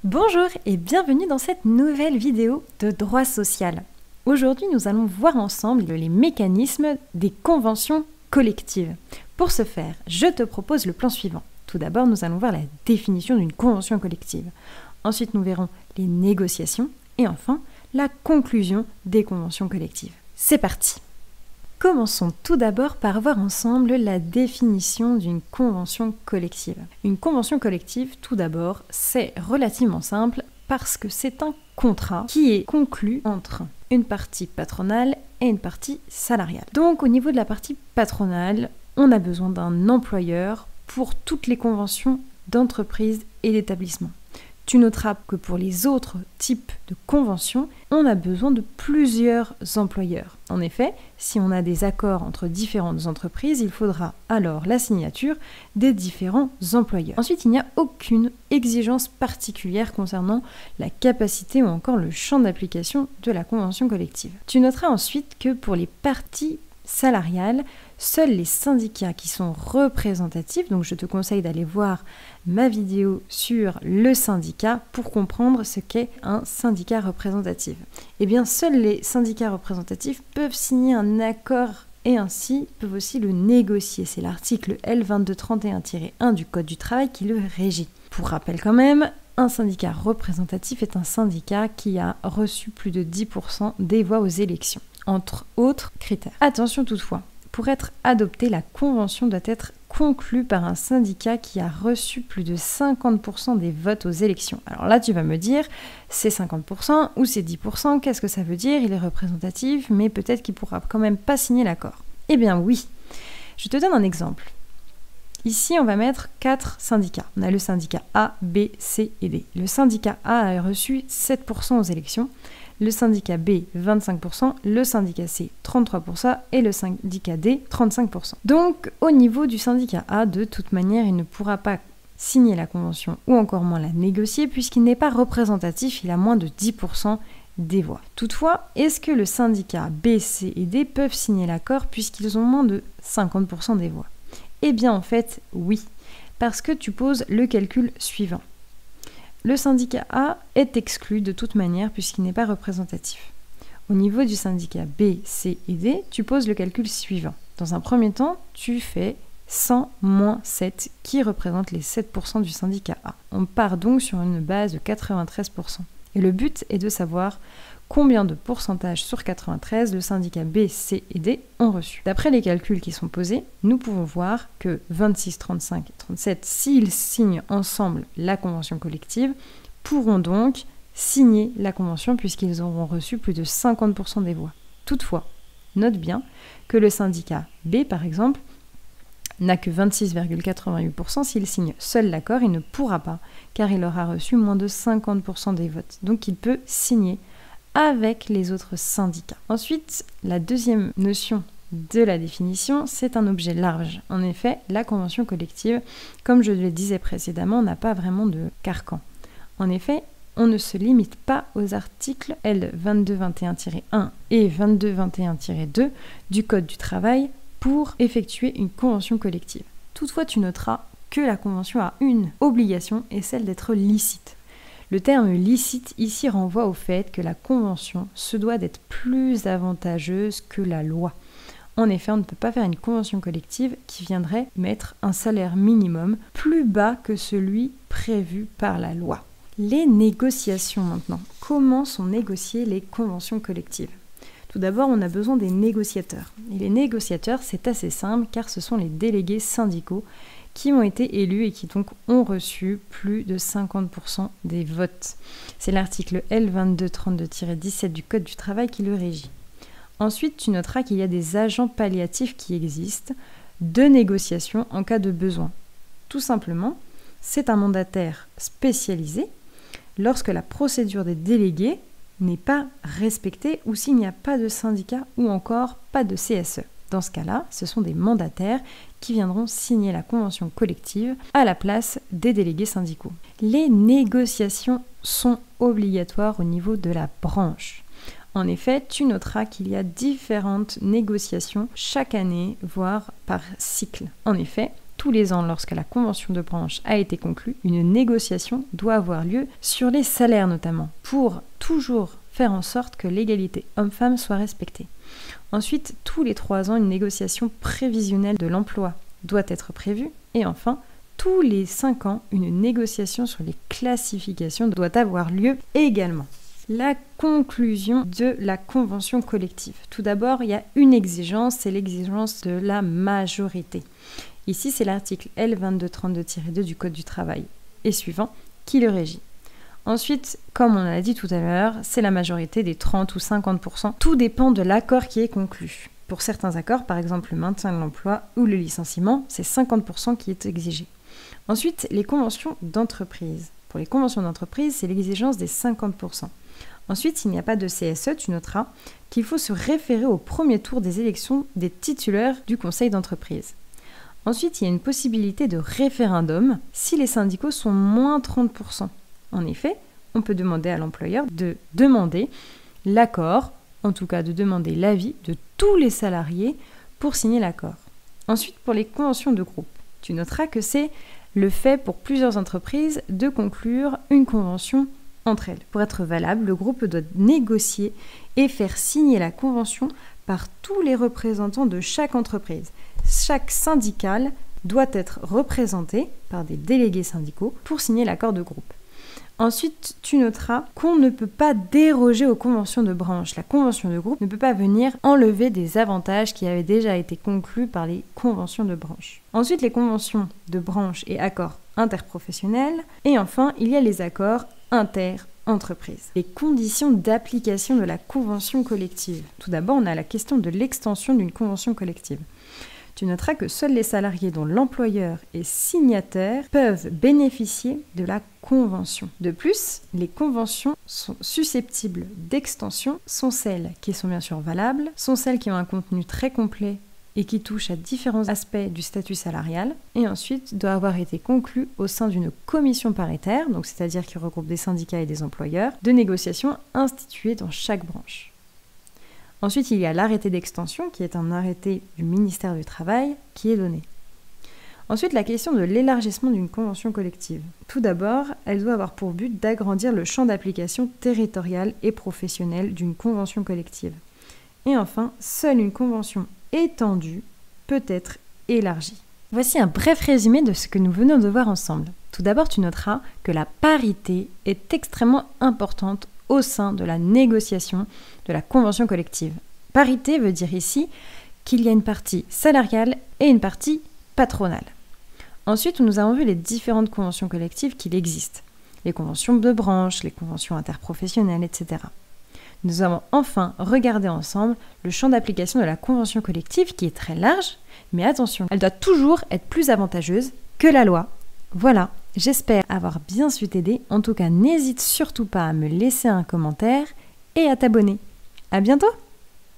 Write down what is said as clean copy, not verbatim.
Bonjour et bienvenue dans cette nouvelle vidéo de droit social. Aujourd'hui, nous allons voir ensemble les mécanismes des conventions collectives. Pour ce faire, je te propose le plan suivant. Tout d'abord, nous allons voir la définition d'une convention collective. Ensuite, nous verrons les négociations et enfin, la conclusion des conventions collectives. C'est parti! Commençons tout d'abord par voir ensemble la définition d'une convention collective. Une convention collective, tout d'abord, c'est relativement simple parce que c'est un contrat qui est conclu entre une partie patronale et une partie salariale. Donc au niveau de la partie patronale, on a besoin d'un employeur pour toutes les conventions d'entreprise et d'établissement. Tu noteras que pour les autres types de conventions, on a besoin de plusieurs employeurs. En effet, si on a des accords entre différentes entreprises, il faudra alors la signature des différents employeurs. Ensuite, il n'y a aucune exigence particulière concernant la capacité ou encore le champ d'application de la convention collective. Tu noteras ensuite que pour les parties salariales, seuls les syndicats qui sont représentatifs, donc je te conseille d'aller voir ma vidéo sur le syndicat pour comprendre ce qu'est un syndicat représentatif. Eh bien, seuls les syndicats représentatifs peuvent signer un accord et ainsi peuvent aussi le négocier. C'est l'article L2231-1 du Code du travail qui le régit. Pour rappel quand même, un syndicat représentatif est un syndicat qui a reçu plus de 10% des voix aux élections, entre autres critères. Attention toutefois, pour être adoptée, la convention doit être conclue par un syndicat qui a reçu plus de 50% des votes aux élections. Alors là, tu vas me dire, c'est 50% ou c'est 10%, qu'est-ce que ça veut dire? Il est représentatif, mais peut-être qu'il ne pourra quand même pas signer l'accord. Eh bien oui, je te donne un exemple. Ici, on va mettre 4 syndicats. On a le syndicat A, B, C et D. Le syndicat A a reçu 7% aux élections, le syndicat B 25%, le syndicat C 33% et le syndicat D 35%. Donc au niveau du syndicat A, de toute manière, il ne pourra pas signer la convention ou encore moins la négocier puisqu'il n'est pas représentatif, il a moins de 10% des voix. Toutefois, est-ce que le syndicat B, C et D peuvent signer l'accord puisqu'ils ont moins de 50% des voix? Eh bien en fait, oui, parce que tu poses le calcul suivant. Le syndicat A est exclu de toute manière puisqu'il n'est pas représentatif. Au niveau du syndicat B, C et D, tu poses le calcul suivant. Dans un premier temps, tu fais 100 moins 7 qui représente les 7% du syndicat A. On part donc sur une base de 93%. Et le but est de savoir combien de pourcentage sur 93 le syndicat B, C et D ont reçu. D'après les calculs qui sont posés, nous pouvons voir que 26, 35 et 37, s'ils signent ensemble la convention collective, pourront donc signer la convention puisqu'ils auront reçu plus de 50% des voix. Toutefois, note bien que le syndicat B, par exemple, n'a que 26,88%. S'il signe seul l'accord, il ne pourra pas, car il aura reçu moins de 50% des votes. Donc il peut signer avec les autres syndicats. Ensuite, la deuxième notion de la définition, c'est un objet large. En effet, la convention collective, comme je le disais précédemment, n'a pas vraiment de carcan. En effet, on ne se limite pas aux articles L2221-1 et 2221-2 du Code du travail pour effectuer une convention collective. Toutefois, tu noteras que la convention a une obligation et celle d'être licite. Le terme licite ici renvoie au fait que la convention se doit d'être plus avantageuse que la loi. En effet, on ne peut pas faire une convention collective qui viendrait mettre un salaire minimum plus bas que celui prévu par la loi. Les négociations maintenant. Comment sont négociées les conventions collectives? Tout d'abord, on a besoin des négociateurs. Et les négociateurs, c'est assez simple car ce sont les délégués syndicaux qui ont été élus et qui donc ont reçu plus de 50% des votes. C'est l'article L2232-17 du Code du travail qui le régit. Ensuite, tu noteras qu'il y a des agents palliatifs qui existent de négociation en cas de besoin. Tout simplement, c'est un mandataire spécialisé lorsque la procédure des délégués n'est pas respectée ou s'il n'y a pas de syndicat ou encore pas de CSE. Dans ce cas-là, ce sont des mandataires qui viendront signer la convention collective à la place des délégués syndicaux. Les négociations sont obligatoires au niveau de la branche. En effet, tu noteras qu'il y a différentes négociations chaque année, voire par cycle. En effet, tous les ans, lorsque la convention de branche a été conclue, une négociation doit avoir lieu sur les salaires notamment, pour toujours faire en sorte que l'égalité homme-femme soit respectée. Ensuite, tous les 3 ans, une négociation prévisionnelle de l'emploi doit être prévue. Et enfin, tous les 5 ans, une négociation sur les classifications doit avoir lieu également. La conclusion de la convention collective. Tout d'abord, il y a une exigence, c'est l'exigence de la majorité. Ici, c'est l'article L2232-2 du Code du travail et suivant qui le régit. Ensuite, comme on l'a dit tout à l'heure, c'est la majorité des 30 ou 50%. Tout dépend de l'accord qui est conclu. Pour certains accords, par exemple le maintien de l'emploi ou le licenciement, c'est 50% qui est exigé. Ensuite, les conventions d'entreprise. Pour les conventions d'entreprise, c'est l'exigence des 50%. Ensuite, s'il n'y a pas de CSE, tu noteras qu'il faut se référer au premier tour des élections des titulaires du conseil d'entreprise. Ensuite, il y a une possibilité de référendum si les syndicaux sont moins 30%. En effet, on peut demander à l'employeur de demander l'accord, en tout cas de demander l'avis de tous les salariés pour signer l'accord. Ensuite, pour les conventions de groupe, tu noteras que c'est le fait pour plusieurs entreprises de conclure une convention entre elles. Pour être valable, le groupe doit négocier et faire signer la convention par tous les représentants de chaque entreprise. Chaque syndical doit être représenté par des délégués syndicaux pour signer l'accord de groupe. Ensuite, tu noteras qu'on ne peut pas déroger aux conventions de branche. La convention de groupe ne peut pas venir enlever des avantages qui avaient déjà été conclus par les conventions de branche. Ensuite, les conventions de branche et accords interprofessionnels. Et enfin, il y a les accords inter-entreprises. Les conditions d'application de la convention collective. Tout d'abord, on a la question de l'extension d'une convention collective. Tu noteras que seuls les salariés dont l'employeur est signataire peuvent bénéficier de la convention. De plus, les conventions sont susceptibles d'extension sont celles qui sont bien sûr valables, sont celles qui ont un contenu très complet et qui touchent à différents aspects du statut salarial, et ensuite doit avoir été conclue au sein d'une commission paritaire, donc c'est-à-dire qui regroupe des syndicats et des employeurs, de négociation instituée dans chaque branche. Ensuite, il y a l'arrêté d'extension, qui est un arrêté du ministère du Travail, qui est donné. Ensuite, la question de l'élargissement d'une convention collective. Tout d'abord, elle doit avoir pour but d'agrandir le champ d'application territorial et professionnel d'une convention collective. Et enfin, seule une convention étendue peut être élargie. Voici un bref résumé de ce que nous venons de voir ensemble. Tout d'abord, tu noteras que la parité est extrêmement importante au sein de la négociation de la convention collective. Parité veut dire ici qu'il y a une partie salariale et une partie patronale. Ensuite, nous avons vu les différentes conventions collectives qu'il existe. Les conventions de branche, les conventions interprofessionnelles, etc. Nous avons enfin regardé ensemble le champ d'application de la convention collective qui est très large, mais attention, elle doit toujours être plus avantageuse que la loi. Voilà, j'espère avoir bien su t'aider. En tout cas, n'hésite surtout pas à me laisser un commentaire et à t'abonner. À bientôt!